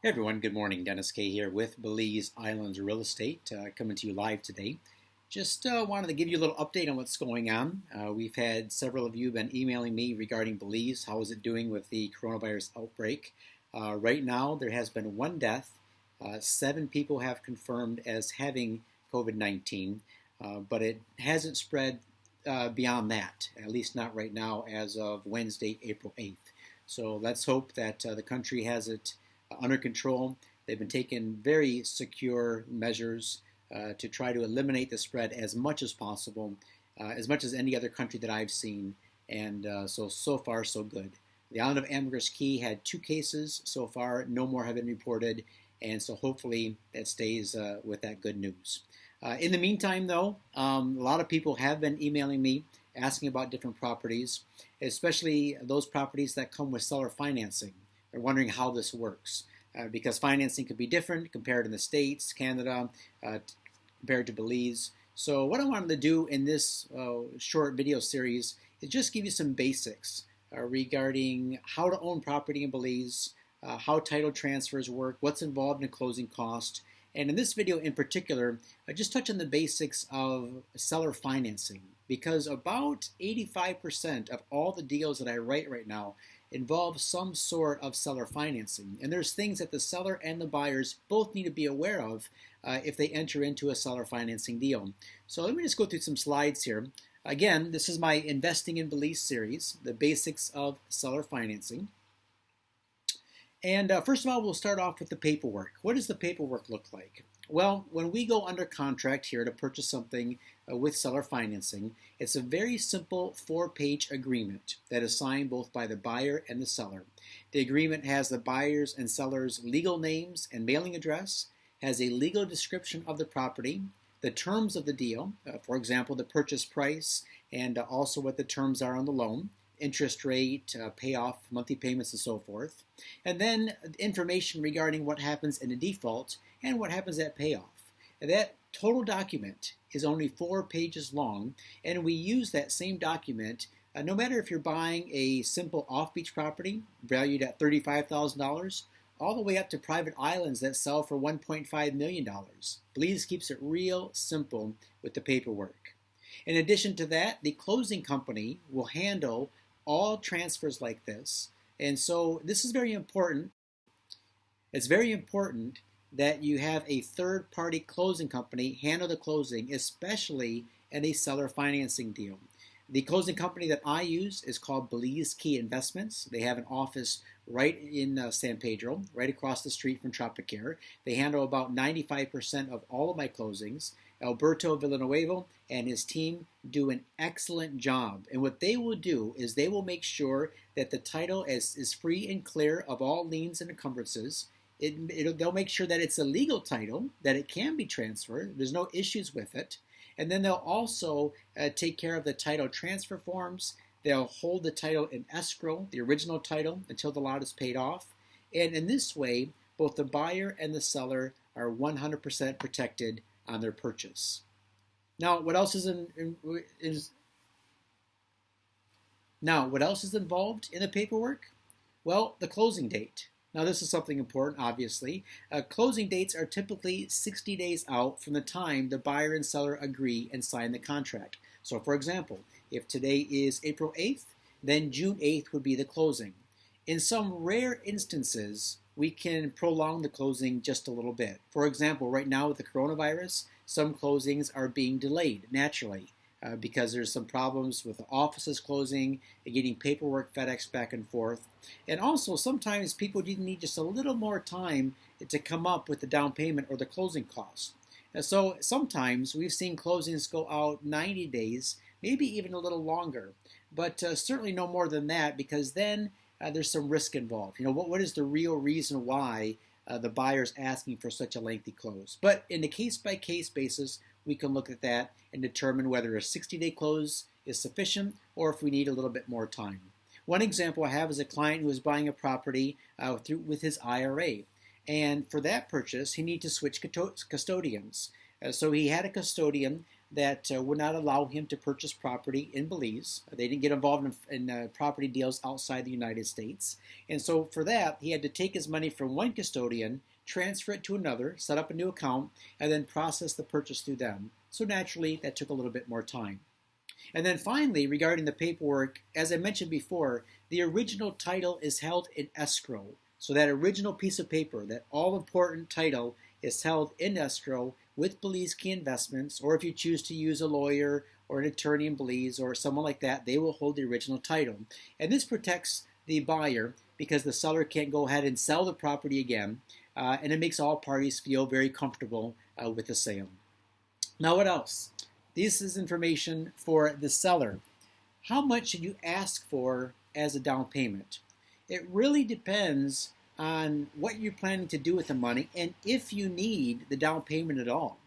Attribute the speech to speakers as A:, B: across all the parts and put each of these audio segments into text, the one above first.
A: Hey everyone, good morning. Dennis Caye here with Belize Real Estate, coming to you live today. Just wanted to give you a little update on what's going on. We've had several of you been emailing me regarding Belize. How is it doing with the coronavirus outbreak? Right now, there has been one death. 7 people have confirmed as having COVID-19, but it hasn't spread beyond that, at least not right now as of Wednesday, April 8th. So let's hope that the country has it under control. They've been taking very secure measures to try to eliminate the spread as much as possible, as much as any other country that I've seen. And so far, so good. The island of Ambergris Caye had 2 cases so far. No more have been reported. And so hopefully that stays with that good news. In the meantime, though, a lot of people have been emailing me asking about different properties, especially those properties that come with seller financing. They're wondering how this works because financing could be different compared in the States, Canada, compared to Belize. So what I wanted to do in this short video series is just give you some basics regarding how to own property in Belize, how title transfers work, what's involved in closing cost, and in this video in particular, I just touch on the basics of seller financing because about 85% of all the deals that I write right now involve some sort of seller financing. And there's things that the seller and the buyers both need to be aware of if they enter into a seller financing deal. So let me just go through some slides here. Again, this is my Investing in Belize series, the basics of seller financing. And first of all, we'll start off with the paperwork. What does the paperwork look like? Well, when we go under contract here to purchase something with seller financing, it's a very simple 4-page agreement that is signed both by the buyer and the seller. The agreement has the buyer's and seller's legal names and mailing address, has a legal description of the property, the terms of the deal, for example, the purchase price, and also what the terms are on the loan, interest rate, payoff, monthly payments, and so forth. And then information regarding what happens in a default and what happens at payoff. And that total document is only 4 pages long, and we use that same document no matter if you're buying a simple off-beach property valued at $35,000 all the way up to private islands that sell for $1.5 million. Belize keeps it real simple with the paperwork. In addition to that, the closing company will handle all transfers like this. And so this is very important. It's very important that you have a third-party closing company handle the closing, especially in a seller financing deal. The closing company that I use is called Belize Caye Investments. They have an office right in San Pedro, right across the street from Tropicare. They handle about 95% of all of my closings. Alberto Villanueva and his team do an excellent job. And what they will do is they will make sure that the title is free and clear of all liens and encumbrances. They'll make sure that it's a legal title, that it can be transferred. There's no issues with it. And then they'll also take care of the title transfer forms. They'll hold the title in escrow, the original title, until the lot is paid off. And in this way, both the buyer and the seller are 100% protected on their purchase. Now, what else is involved in the paperwork? Well, the closing date. Now, this is something important, obviously. Closing dates are typically 60 days out from the time the buyer and seller agree and sign the contract. So, for example, if today is April 8th, then June 8th would be the closing. In some rare instances, we can prolong the closing just a little bit. For example, right now with the coronavirus, some closings are being delayed naturally because there's some problems with the offices closing and getting paperwork FedEx back and forth. And also, sometimes people need just a little more time to come up with the down payment or the closing costs. And so sometimes we've seen closings go out 90 days, maybe even a little longer, but certainly no more than that because then there's some risk involved. You know, what is the real reason why the buyer's asking for such a lengthy close? But in a case-by-case basis, we can look at that and determine whether a 60-day close is sufficient or if we need a little bit more time. One example I have is a client who is buying a property with his IRA. And for that purchase, he needed to switch custodians. So he had a custodian that would not allow him to purchase property in Belize. They didn't get involved in property deals outside the United States. And so for that, he had to take his money from one custodian, transfer it to another, set up a new account, and then process the purchase through them. So naturally, that took a little bit more time. And then finally, regarding the paperwork, as I mentioned before, the original title is held in escrow. So that original piece of paper, that all-important title, is held in escrow with Belize Caye Investments, or if you choose to use a lawyer or an attorney in Belize or someone like that, they will hold the original title. And this protects the buyer because the seller can't go ahead and sell the property again, and it makes all parties feel very comfortable with the sale. Now what else? This is information for the seller. How much should you ask for as a down payment? It really depends on what you're planning to do with the money and if you need the down payment at all.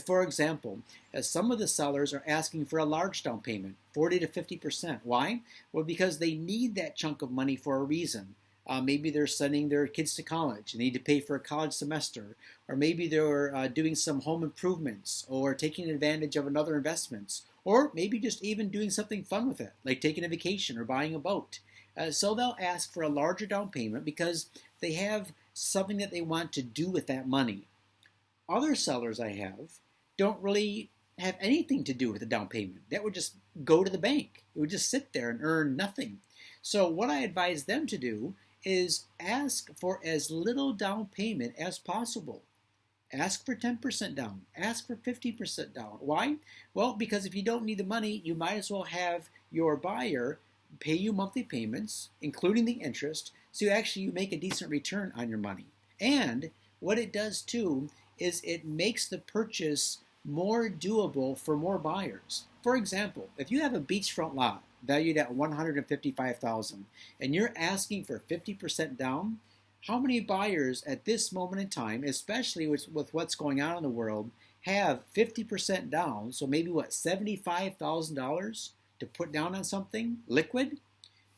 A: For example, some of the sellers are asking for a large down payment, 40 to 50%. Why? Well, because they need that chunk of money for a reason. Maybe they're sending their kids to college and need to pay for a college semester, or maybe they're doing some home improvements or taking advantage of another investments, or maybe just even doing something fun with it, like taking a vacation or buying a boat. So they'll ask for a larger down payment because they have something that they want to do with that money. Other sellers I have don't really have anything to do with the down payment. That would just go to the bank. It would just sit there and earn nothing. So what I advise them to do is ask for as little down payment as possible. Ask for 10% down. Ask for 50% down. Why? Well, because if you don't need the money, you might as well have your buyer pay you monthly payments, including the interest, so you make a decent return on your money. And what it does too is it makes the purchase more doable for more buyers. For example, if you have a beachfront lot valued at $155,000 and you're asking for 50% down, how many buyers at this moment in time, especially with what's going on in the world, have 50% down, so maybe $75,000 to put down on something liquid?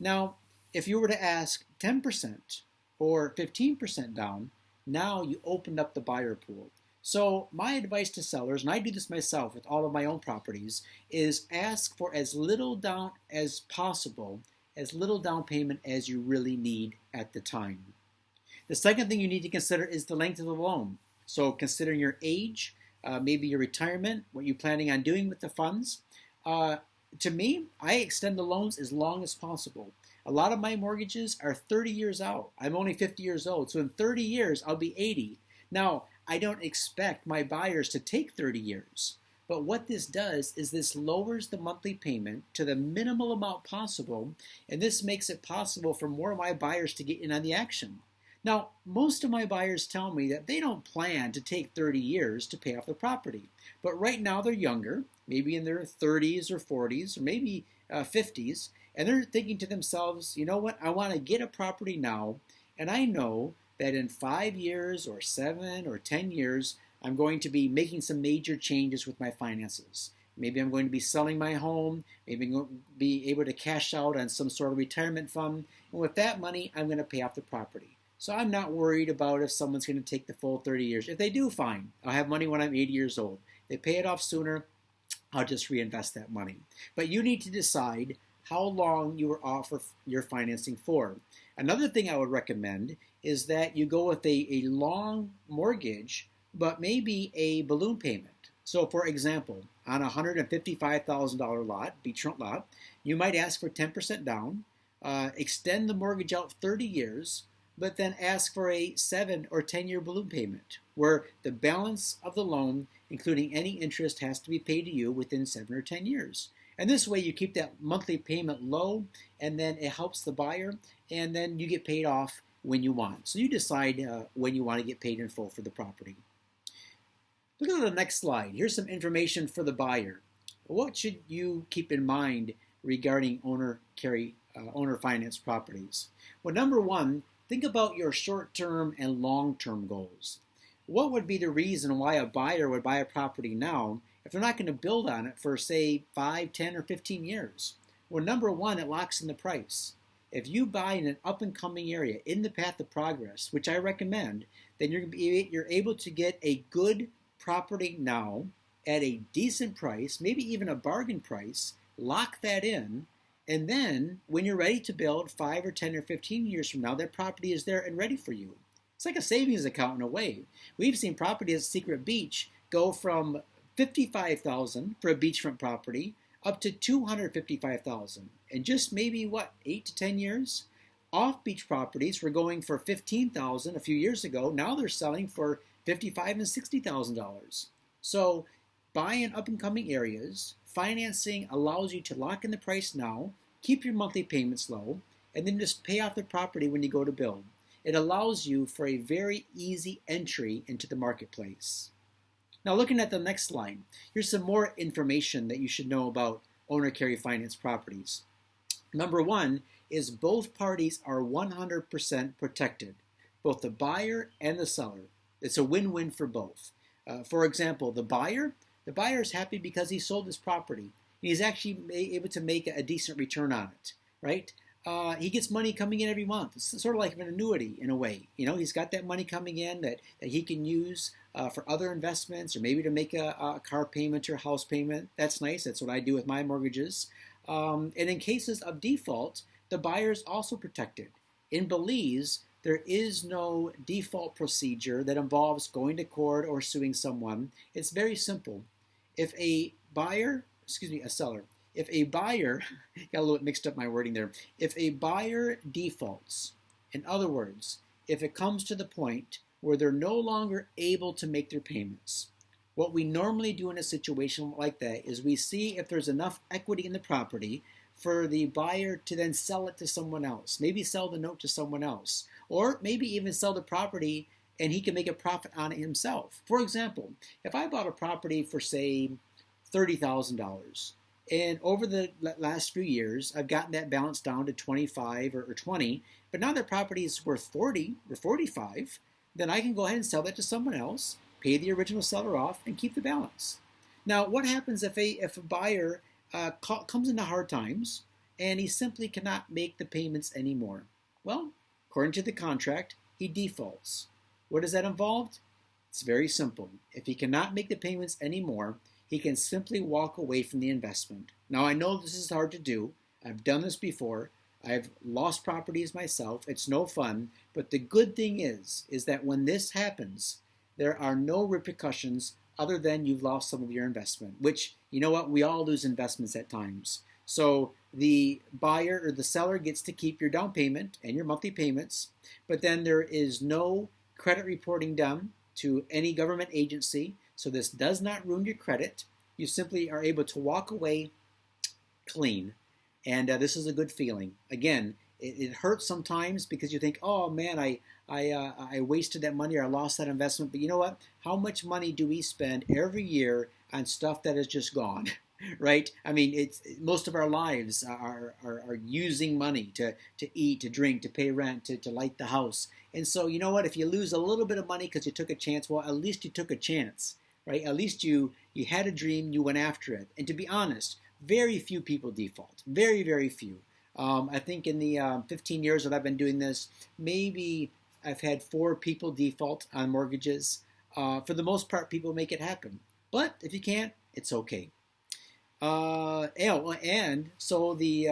A: Now, if you were to ask 10% or 15% down, now you opened up the buyer pool. So my advice to sellers, and I do this myself with all of my own properties, is ask for as little down as possible, as little down payment as you really need at the time. The second thing you need to consider is the length of the loan. So considering your age, maybe your retirement, what you're planning on doing with the funds. To me, I extend the loans as long as possible. A lot of my mortgages are 30 years out. I'm only 50 years old, so in 30 years, I'll be 80. Now, I don't expect my buyers to take 30 years, but what this does is this lowers the monthly payment to the minimal amount possible, and this makes it possible for more of my buyers to get in on the action. Now, most of my buyers tell me that they don't plan to take 30 years to pay off the property, but right now they're younger, maybe in their 30s or 40s, or maybe 50s, and they're thinking to themselves, you know what, I want to get a property now, and I know that in 5 years or 7 or 10 years, I'm going to be making some major changes with my finances. Maybe I'm going to be selling my home, maybe I'm going to be able to cash out on some sort of retirement fund, and with that money, I'm going to pay off the property. So I'm not worried about if someone's going to take the full 30 years. If they do, fine. I'll have money when I'm 80 years old. If they pay it off sooner, I'll just reinvest that money. But you need to decide how long you are offer your financing for. Another thing I would recommend is that you go with a long mortgage, but maybe a balloon payment. So for example, on a $155,000 lot, beachfront lot, you might ask for 10% down, extend the mortgage out 30 years, but then ask for a 7 or 10-year balloon payment, where the balance of the loan, including any interest, has to be paid to you within 7 or 10 years. And this way you keep that monthly payment low, and then it helps the buyer, and then you get paid off when you want. So you decide when you want to get paid in full for the property. Look at the next slide. Here's some information for the buyer. What should you keep in mind regarding owner finance properties? Well, number one, think about your short-term and long-term goals. What would be the reason why a buyer would buy a property now if they're not going to build on it for, say, 5, 10, or 15 years? Well, number one, it locks in the price. If you buy in an up-and-coming area in the path of progress, which I recommend, then you're able to get a good property now at a decent price, maybe even a bargain price, lock that in, and then when you're ready to build 5 or 10 or 15 years from now, that property is there and ready for you. It's like a savings account in a way. We've seen property at Secret Beach go from $55,000 for a beachfront property up to $255,000 in just maybe 8 to 10 years. Off-beach properties were going for $15,000 a few years ago. Now they're selling for $55,000 and $60,000. So buy in up-and-coming areas. Financing allows you to lock in the price now, keep your monthly payments low, and then just pay off the property when you go to build. It allows you for a very easy entry into the marketplace. Now looking at the next line, here's some more information that you should know about owner-carry finance properties. Number one is both parties are 100% protected, both the buyer and the seller. It's a win-win for both. For example, the buyer is happy because he sold his property. He's actually able to make a decent return on it, right? He gets money coming in every month. It's sort of like an annuity in a way. You know, he's got that money coming in that he can use for other investments or maybe to make a car payment or a house payment. That's nice. That's what I do with my mortgages. And in cases of default, the buyer is also protected. In Belize, there is no default procedure that involves going to court or suing someone. It's very simple. If a seller, if a buyer, got a little mixed up my wording there. If a buyer defaults, in other words, if it comes to the point where they're no longer able to make their payments, what we normally do in a situation like that is we see if there's enough equity in the property for the buyer to then sell it to someone else, maybe sell the note to someone else, or maybe even sell the property and he can make a profit on it himself. For example, if I bought a property for, say, $30,000, and over the last few years, I've gotten that balance down to 25 or 20, but now the property is worth 40 or 45, then I can go ahead and sell that to someone else, pay the original seller off, and keep the balance. Now, what happens if a buyer comes into hard times and he simply cannot make the payments anymore? Well, according to the contract, he defaults. What does that involve? It's very simple. If he cannot make the payments anymore, he can simply walk away from the investment. Now, I know this is hard to do. I've done this before. I've lost properties myself. It's no fun. But the good thing is that when this happens, there are no repercussions other than you've lost some of your investment, which, you know what, we all lose investments at times. So the buyer or the seller gets to keep your down payment and your monthly payments, but then there is no credit reporting done to any government agency. So this does not ruin your credit. You simply are able to walk away clean. And this is a good feeling. Again, it hurts sometimes because you think, oh man, I wasted that money or I lost that investment. But you know what? How much money do we spend every year on stuff that is just gone? Right? I mean, most of our lives are using money to eat, to drink, to pay rent, to light the house. And so, you know what? If you lose a little bit of money because you took a chance, well, at least you took a chance, right? At least you had a dream, you went after it. And to be honest, very few people default. Very, very few. I think in the 15 years that I've been doing this, maybe I've had 4 people default on mortgages. For the most part, people make it happen. But if you can't, it's okay. And so the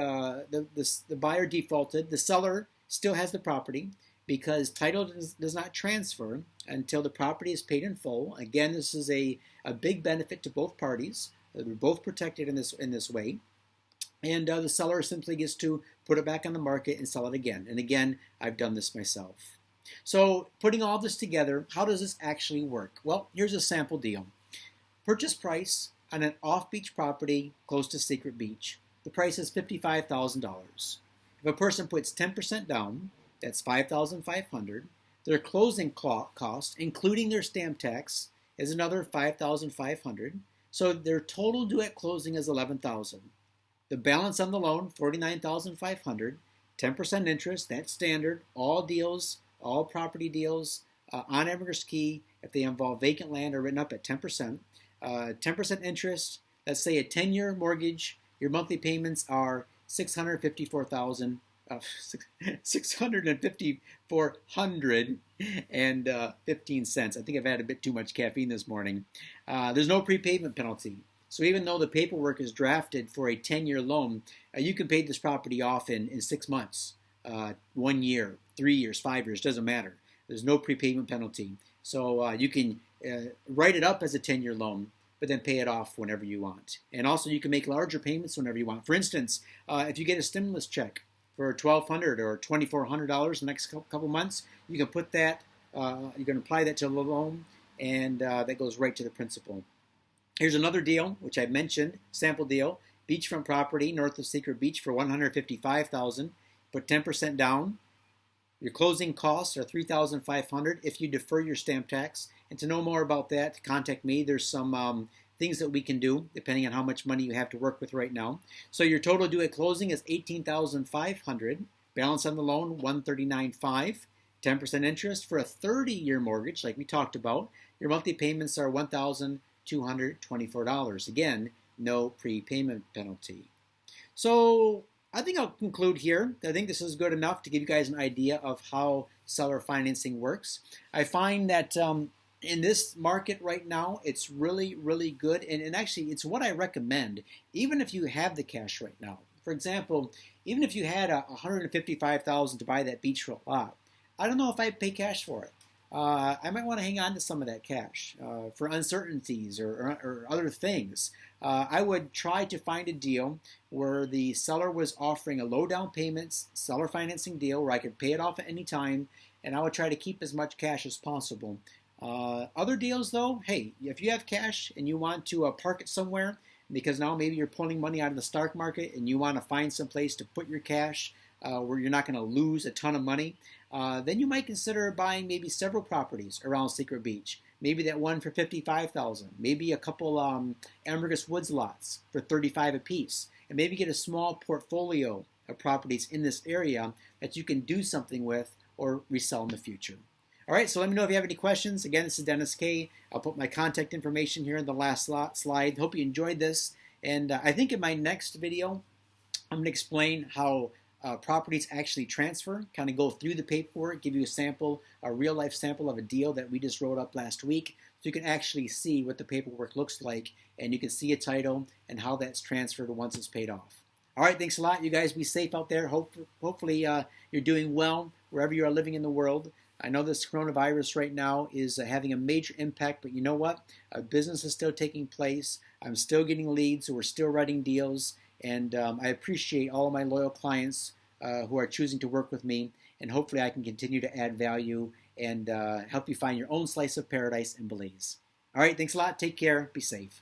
A: buyer defaulted. The seller still has the property because title does not transfer until the property is paid in full. Again, this is a big benefit to both parties. They're both protected in this way. And the seller simply gets to put it back on the market and sell it again. And again, I've done this myself. So putting all this together, how does this actually work? Well, here's a sample deal. Purchase price on an off-beach property close to Secret Beach. The price is $55,000. If a person puts 10% down, that's $5,500. Their closing cost, including their stamp tax, is another $5,500. So their total due at closing is $11,000. The balance on the loan, $49,500. 10% interest, that's standard. All deals, all property deals on Ambergris Caye, if they involve vacant land, are written up at 10%. 10% interest, let's say a 10-year mortgage, your monthly payments are $654,000 $654.15. I think I've had a bit too much caffeine this morning. There's no prepayment penalty. So even though the paperwork is drafted for a 10-year loan, you can pay this property off in 6 months, 1 year, 3 years, 5 years, doesn't matter. There's no prepayment penalty. So you can write it up as a 10-year loan, but then pay it off whenever you want. And also you can make larger payments whenever you want. For instance, if you get a stimulus check for $1,200 or $2,400 the next couple months, you can put that, you can apply that to the loan, and that goes right to the principal. Here's another deal, which I mentioned, sample deal, beachfront property north of Secret Beach for $155,000. Put 10% down. Your closing costs are $3,500 if you defer your stamp tax. And to know more about that, contact me. There's some things that we can do depending on how much money you have to work with right now. So your total due at closing is $18,500. Balance on the loan $139,500. 10% interest for a 30-year mortgage, like we talked about. Your monthly payments are $1,224. Again, no prepayment penalty. So I think I'll conclude here. I think this is good enough to give you guys an idea of how seller financing works. I find that in this market right now, it's really, really good. And actually, it's what I recommend, even if you have the cash right now. For example, even if you had $155,000 to buy that beachfront lot, I don't know if I'd pay cash for it. I might want to hang on to some of that cash for uncertainties or other things. I would try to find a deal where the seller was offering a low down payments, seller financing deal where I could pay it off at any time, and I would try to keep as much cash as possible. Other deals though, hey, if you have cash and you want to park it somewhere, because now maybe you're pulling money out of the stock market and you want to find some place to put your cash where you're not going to lose a ton of money, then you might consider buying maybe several properties around Secret Beach. Maybe that one for $55,000. Maybe a couple Ambergris Woods lots for $35,000 apiece, and maybe get a small portfolio of properties in this area that you can do something with or resell in the future. All right, so let me know if you have any questions. Again, this is Dennis Caye. I'll put my contact information here in the last slide. Hope you enjoyed this, and I think in my next video, I'm going to explain how properties actually transfer, kind of go through the paperwork, give you a sample, a real life sample of a deal that we just wrote up last week, so you can actually see what the paperwork looks like, and you can see a title and how that's transferred once it's paid off. All right, thanks a lot. You guys be safe out there. Hopefully you're doing well wherever you are living in the world. I know this coronavirus right now is having a major impact, but you know what? Business is still taking place. I'm still getting leads, so we're still writing deals. And I appreciate all of my loyal clients who are choosing to work with me. And hopefully I can continue to add value and help you find your own slice of paradise in Belize. All right, thanks a lot. Take care. Be safe.